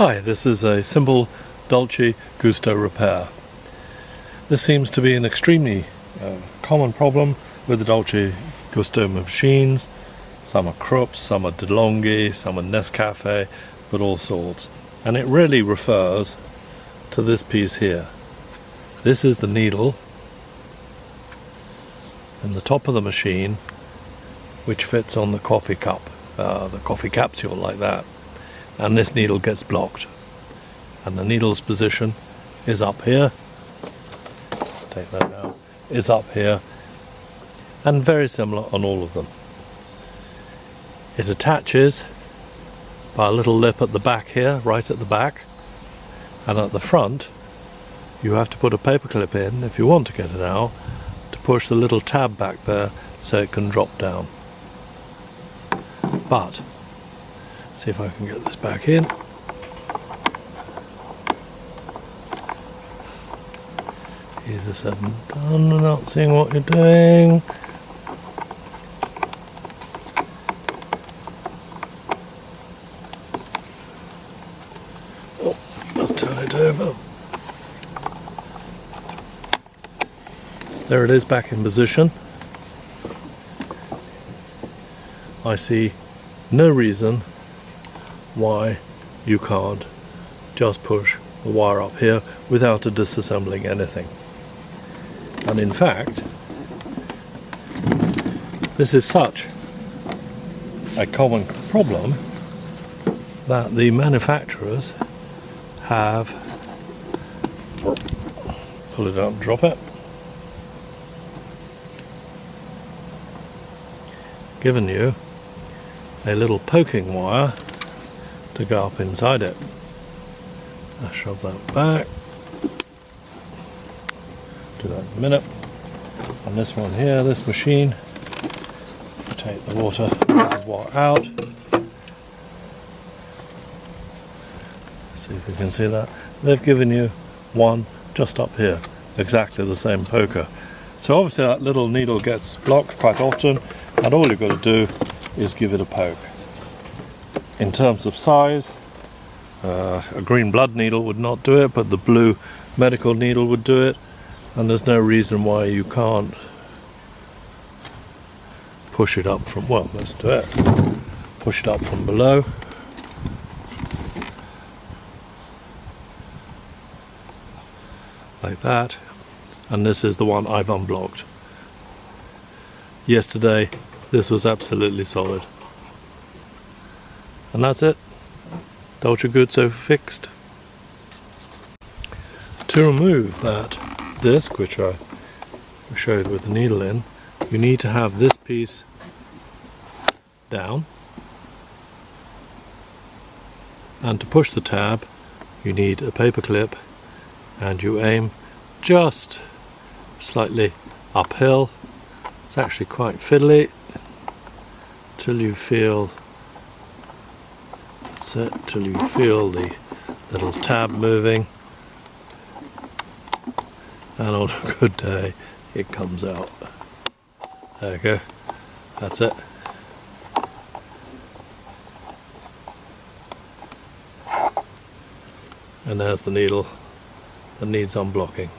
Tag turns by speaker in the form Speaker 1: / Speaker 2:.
Speaker 1: Hi, this is a simple Dolce Gusto repair. This seems to be an extremely common problem with the Dolce Gusto machines. Some are Krupps, some are DeLonghi, some are Nescafe, but all sorts. And it really refers to this piece here. This is the needle in the top of the machine which fits on the coffee cup, the coffee capsule like that. And this needle gets blocked, and the needle's position is up here. Take that out. Is up here, and very similar on all of them. It attaches by a little lip at the back here, right at the back, and at the front you have to put a paperclip in if you want to get it out, to push the little tab back there so it can drop down. But see if I can get this back in. Easier said than done, not seeing what you're doing. Oh, let's turn it over. There it is, back in position. I see no reason why you can't just push the wire up here without disassembling anything. And in fact, this is such a common problem that the manufacturers have, pull it out and drop it, given you a little poking wire to go up inside it. I'll shove that back. Do that in a minute. And this one here, this machine, take the water reservoir out. See if you can see that. They've given you one just up here, exactly the same poker. So obviously that little needle gets blocked quite often, and all you've got to do is give it a poke. In terms of size, a green blood needle would not do it, but the blue medical needle would do it, and there's no reason why you can't push it up from, well, let's do it. Push it up from below. Like that. And this is the one I've unblocked. Yesterday, this was absolutely solid. And that's it. Dolce Gusto fixed. To remove that disc, which I showed with the needle in, you need to have this piece down, and to push the tab you need a paper clip, and you aim just slightly uphill. It's actually quite fiddly till you feel till you feel the little tab moving, and on a good day it comes out. There you go, that's it. And there's the needle that needs unblocking.